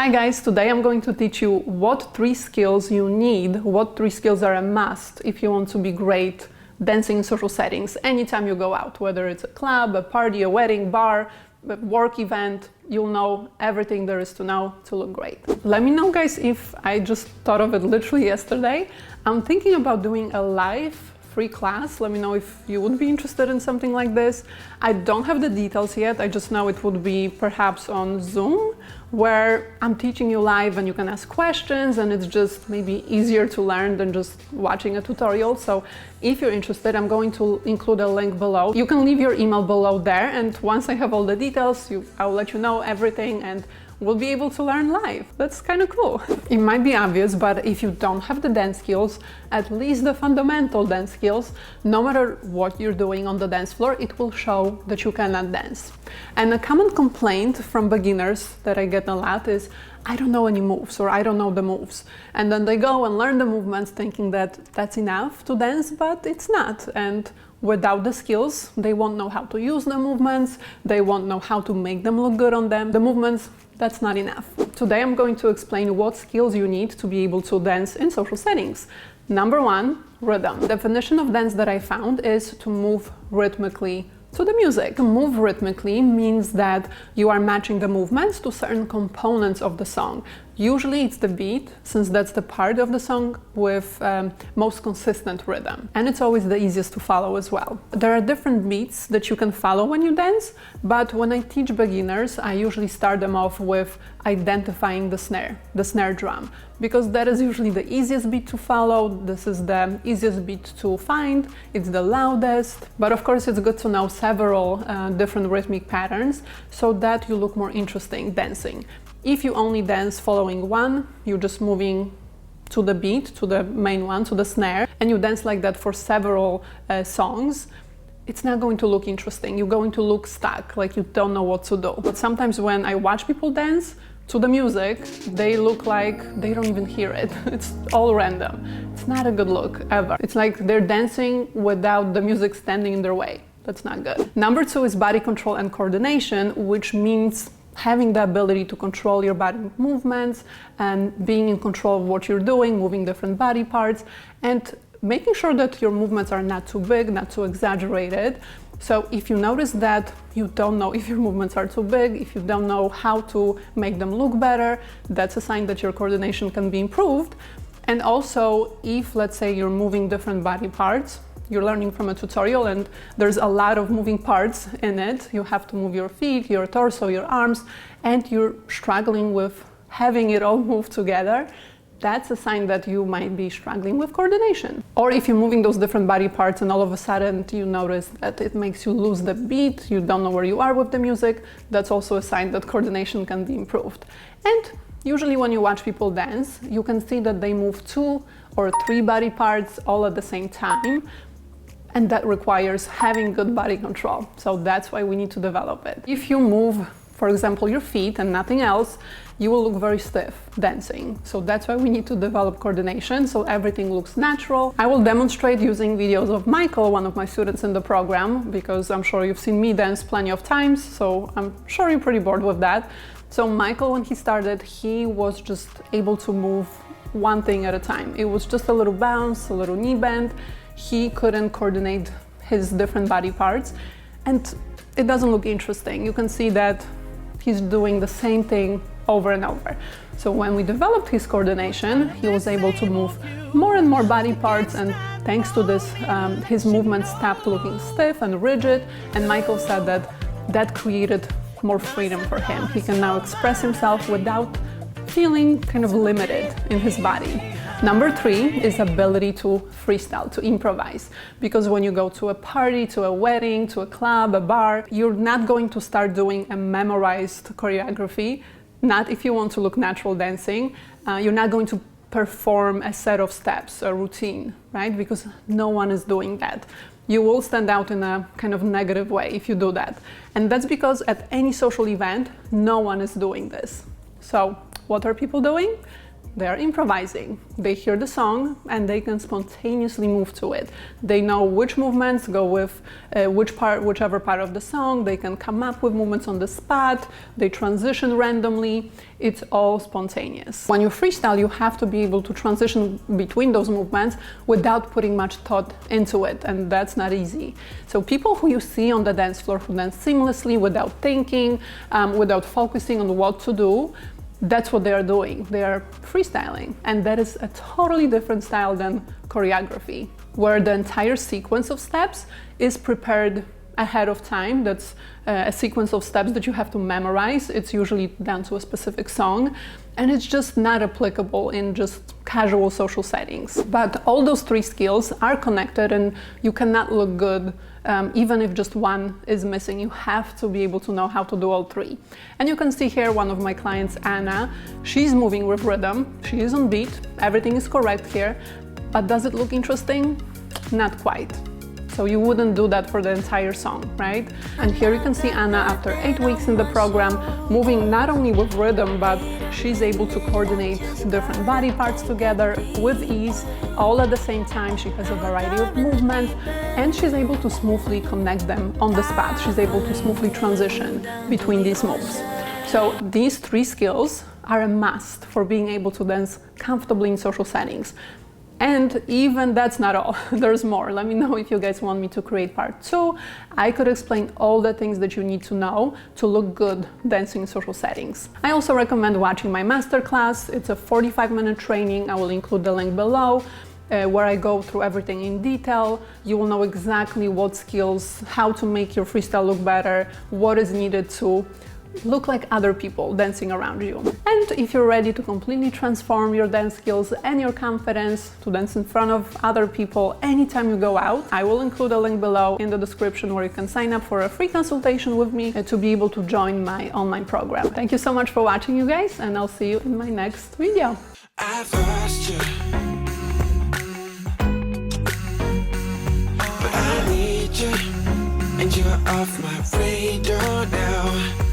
Hi guys, today I'm going to teach you what 3 skills you need, what 3 skills are a must if you want to be great dancing in social settings anytime you go out, whether it's a club, a party, a wedding, bar, a work event. You'll know everything there is to know to look great. Let me know guys if I just thought of it literally yesterday. I'm thinking about doing a live free class. Let me know if you would be interested in something like this. I don't have the details yet. I just know it would be perhaps on Zoom, where I'm teaching you live and you can ask questions, and it's just maybe easier to learn than just watching a tutorial. So if you're interested, I'm going to include a link below. You can leave your email below there, and once I have all the details, I'll let you know everything and we'll be able to learn live. That's kind of cool. It might be obvious, but if you don't have the dance skills, at least the fundamental dance skills, no matter what you're doing on the dance floor, it will show that you cannot dance. And a common complaint from beginners that I get a lot is, I don't know any moves, or I don't know the moves. And then they go and learn the movements thinking that that's enough to dance, but it's not. And without the skills, they won't know how to use the movements, they won't know how to make them look good on them. The movements, that's not enough. Today I'm going to explain what skills you need to be able to dance in social settings. Number 1, rhythm. The definition of dance that I found is to move rhythmically to the music. To move rhythmically means that you are matching the movements to certain components of the song. Usually it's the beat, since that's the part of the song with most consistent rhythm. And it's always the easiest to follow as well. There are different beats that you can follow when you dance, but when I teach beginners, I usually start them off with identifying the snare drum, because that is usually the easiest beat to follow. This is the easiest beat to find, it's the loudest, but of course it's good to know several different rhythmic patterns so that you look more interesting dancing. If you only dance following one, you're just moving to the beat, to the main one, to the snare, and you dance like that for several songs, it's not going to look interesting. You're going to look stuck, like you don't know what to do. But sometimes when I watch people dance to the music, they look like they don't even hear it. It's all random. It's not a good look, ever. It's like they're dancing without the music standing in their way. That's not good. Number 2 is body control and coordination, which means having the ability to control your body movements and being in control of what you're doing, moving different body parts, and making sure that your movements are not too big, not too exaggerated. So if you notice that you don't know if your movements are too big, if you don't know how to make them look better, that's a sign that your coordination can be improved. And also, if let's say you're moving different body parts, you're learning from a tutorial and there's a lot of moving parts in it. You have to move your feet, your torso, your arms, and you're struggling with having it all move together. That's a sign that you might be struggling with coordination. Or if you're moving those different body parts and all of a sudden you notice that it makes you lose the beat, you don't know where you are with the music, that's also a sign that coordination can be improved. And usually when you watch people dance, you can see that they move 2 or 3 body parts all at the same time. And that requires having good body control. So that's why we need to develop it. If you move, for example, your feet and nothing else, you will look very stiff dancing. So that's why we need to develop coordination so everything looks natural. I will demonstrate using videos of Michael, one of my students in the program, because I'm sure you've seen me dance plenty of times, so I'm sure you're pretty bored with that. So Michael, when he started, he was just able to move one thing at a time. It was just a little bounce, a little knee bend. He couldn't coordinate his different body parts, and it doesn't look interesting. You can see that he's doing the same thing over and over. So when we developed his coordination, he was able to move more and more body parts, and thanks to this, his movements stopped looking stiff and rigid, and Michael said that that created more freedom for him. He can now express himself without feeling kind of limited in his body. Number 3 is ability to freestyle, to improvise. Because when you go to a party, to a wedding, to a club, a bar, you're not going to start doing a memorized choreography. Not if you want to look natural dancing. You're not going to perform a set of steps, a routine, right? Because no one is doing that. You will stand out in a kind of negative way if you do that. And that's because at any social event, no one is doing this. So what are people doing? They are improvising. They hear the song and they can spontaneously move to it. They know which movements go with whichever part of the song. They can come up with movements on the spot. They transition randomly. It's all spontaneous. When you freestyle, you have to be able to transition between those movements without putting much thought into it, and that's not easy. So people who you see on the dance floor who dance seamlessly without thinking, without focusing on what to do, that's what they are doing. They are freestyling, and that is a totally different style than choreography, where the entire sequence of steps is prepared ahead of time. That's a sequence of steps that you have to memorize. It's usually down to a specific song, and it's just not applicable in just casual social settings. But all those three skills are connected, and you cannot look good even if just one is missing. You have to be able to know how to do all three. And you can see here one of my clients, Anna. She's moving with rhythm. She is on beat. Everything is correct here. But does it look interesting? Not quite. So you wouldn't do that for the entire song, right? And here you can see Anna after 8 weeks in the program, moving not only with rhythm, but she's able to coordinate different body parts together with ease, all at the same time. She has a variety of movements, and she's able to smoothly connect them on the spot. She's able to smoothly transition between these moves. So these three skills are a must for being able to dance comfortably in social settings. And even that's not all. There's more. Let me know if you guys want me to create part 2. I could explain all the things that you need to know to look good dancing in social settings. I also recommend watching my masterclass. It's a 45-minute training. I will include the link below, where I go through everything in detail. You will know exactly what skills, how to make your freestyle look better, what is needed to look like other people dancing around you. And if you're ready to completely transform your dance skills and your confidence to dance in front of other people anytime you go out, I will include a link below in the description where you can sign up for a free consultation with me to be able to join my online program. Thank you so much for watching, you guys, and I'll see you in my next video. I've lost you, but I need you, and you're off my radar now.